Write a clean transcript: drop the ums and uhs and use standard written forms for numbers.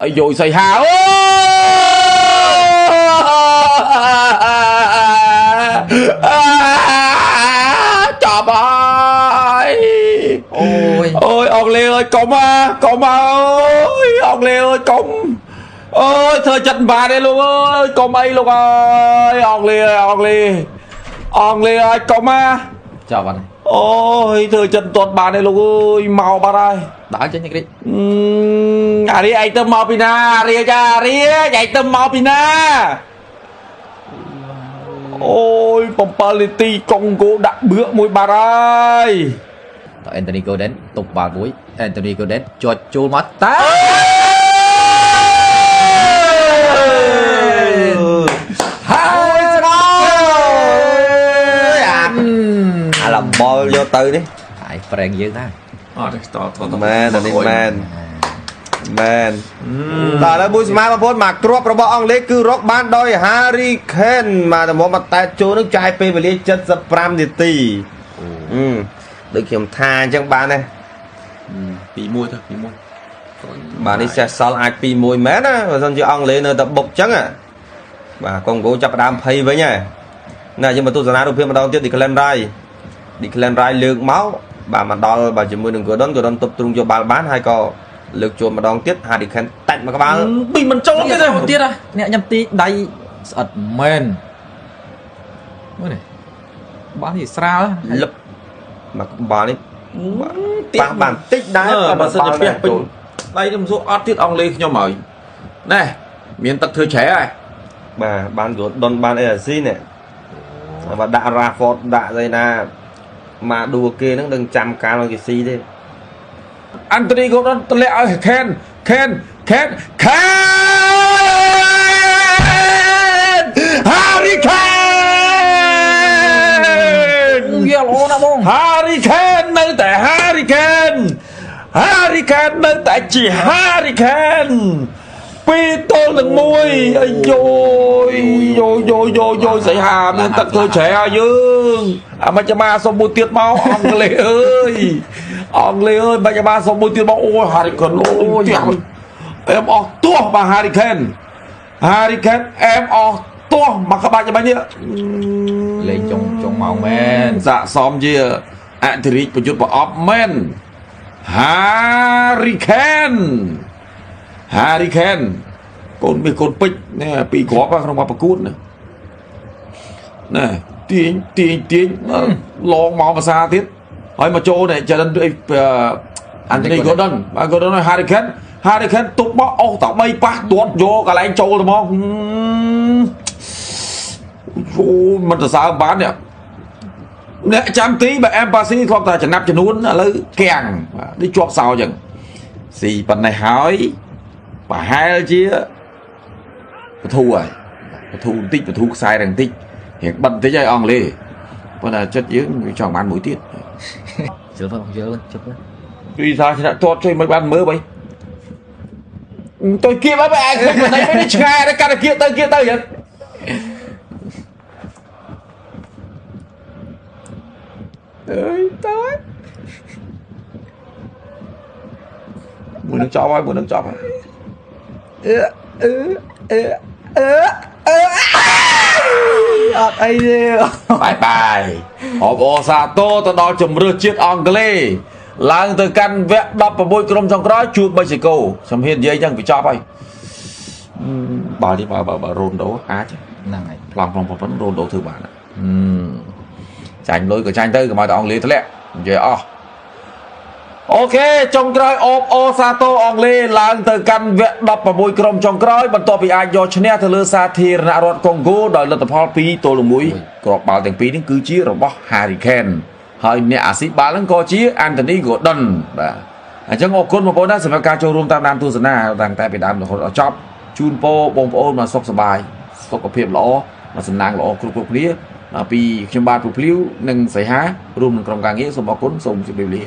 Ôi dồi xài hà ơi. Trời ơi. Ôi ông Lê ơi công ơi ông Lê ơi công ơi thời trận bà đây luôn ơi công ấy luôn ơi ông Lê ơi công chào bạn. ôi thời trận tuột bà đây luôn ơi mau bà đây Đá chứ nhắc đi. Ari ai tâm mau pina Ari ai tâm mau pina ôi Pompaliti công cố đặt bữa mùi bà đây Anthony Gordon tục vào cuối. Anthony Gordon cho chôn mắt tá. Làm ball vô tư đi. Hãy phèn dữ ta. Man តែឥឡូវមួយស្មាបងប្អូនមកគ្រាប់របស់អង់គ្លេសគឺរកបានដោយ Harry Kane មកតែមកតែចូលនឹងចាយពេលវេលា75នាទីដូចខ្ញុំថាអញ្ចឹងបានដែរ2-1ទៅ2-1បាទនេះសេះសល់អាច2-1មែនណាបើមិនជាអង់គ្លេសនៅតែបុកអញ្ចឹងបាទកុងហ្គោចាប់ផ្ដើមភ័យវិញហើយណាយើងមកទស្សនារូបភាពម្ដងទៀត Declan Rice លើកមកបាទមកដល់បាទជាមួយនឹង Gordon ទប់ទ្រូងយកបាល់បានហើយក៏លើកជួបម្ដងទៀត Harry Kane តាច់មកក្បាលពីមិនចូលទៀតទេទៀតអ្នកញ៉ាំទីដៃស្អិតមែនមើលនេះបាល់នេះស្រាលលឹបមកក្បាលនេះប៉ះបានតិចដែរបើសិនជាផ្ទះពេញដៃខ្ញុំសួរអត់ទៀតអង់គ្លេសខ្ញុំហើយណែមានទឹកធ្វើច្រែហើយបាទបាន Gordon បានអីអាស៊ីនេះបើដាក់ Rashford ដាក់ស្អីណាមកដួលគេហ្នឹងនឹងចាំកាលមកគេស៊ីទេAnthony Gordon ទម្លាក់ឲ្យ Kane Harry Kane វាល្អណាស់បង Harry Kane នៅតែ Harry Kane នៅតែជា Harry Kane 2-1អាយស្អីហាមានទឹកធ្វើច្រែឲ្យយើងអាមិនចាំមកសុំមួយទៀតមកអង់គ្លេសអើយមិនចាំមកសុំមួយទៀតមកអូយ Harry Kane អូយអែមអស់ទោះបាទ Harry Kane អែមអស់ទោះមកក្បាច់ចាំនេះលេងចុងម៉ោងមែនស័កសមជាអធិរាជប្រយុទ្ធប្រអប់មែន Harry Kane កូនមានកូនពេជ្រនេះពីរគ្រាប់ក្នុងប្រកួតណាទាញឡងមកភាសាទៀតហើយមកចូលនេះចរិនAnthony Gordon បាទ Gordon ហើយ Harry Kane ទុកបោះអស់តែ3ប៉ះទាត់យកកន្លែងចូលទៅមកអូមិនទៅសើបាននេះអ្នកចាំទីបើអេមប៉ាស៊ីធ្លាប់តែចំណាប់ចំនួនឥឡូវកាំងនេះជាប់សោអញ្ចឹងស៊ីប៉ុណ្ណេះហើយប្រហែលជាបធូហើយបធូបន្តិចបធូខ្សែបន្តិចរៀងបិទបន្តិចហើយអង់គ្លេសប៉ុន្តែចិត្តយើងវាចង់បានមួយទៀតជិលផងជិលពីថាឆ្នាក់ទាត់ជួយមិនបានមើលបីទៅគៀបហើយឯងឃើញមិននេះឆ្ងាយតែកាត់គៀបទៅអញ្ចឹងអើយតើមួយនឹងចប់ហើយអត់អីទេបាយអបអសាទរទៅដល់ជំរឿជាតិអង់គ្លេសឡើងទៅកាន់វគ្គ16ក្រុមចុងក្រោយជួបមេស៊ីកូសំហ៊ាននិយាយចឹងវាចប់ហើយបាល់នេះបើរ៉ូនដូអាចហ្នឹងហើយប្លង់ប៉ុណ្ណឹងរ៉ូនដូធ្វើបានចាញ់លុយក៏ចាញ់ទៅកុំឲ្យតែអង់គ្លេសធ្លាក់និយាយអស់អូខេចុងក្រោយអបអូសាតូអង់គ្លេសឡើងទៅកាន់វគ្គ16ក្រុមចុងក្រោយបន្ទាប់ពីអាចយកឈ្នះទៅលើសាធារណរដ្ឋកុងហ្គោដោយលទ្ធផល2-1គ្រាប់បាល់ទាំងពីរនេះគឺជារបស់ Harry Kane ហើយអ្នកអាស៊ីបាល់ហ្នឹងក៏ជា Anthony Gordon បាទអញ្ចឹងអរគុណបងប្អូនណាសម្រាប់ការចូលរួមតាមដានទស្សនាតាំងតែពីដើមរហូតដល់ចប់ជូនពរបងប្អូនមកសុខសប្បាយសុខភាពល្អមកសំណាងល្អគ្រប់គ្នាពីខ្ញុំបាទពូភ្លីវនិងសីហារួមនឹងក្រុមការងារសូមអរគុណសូមជម្រាបលា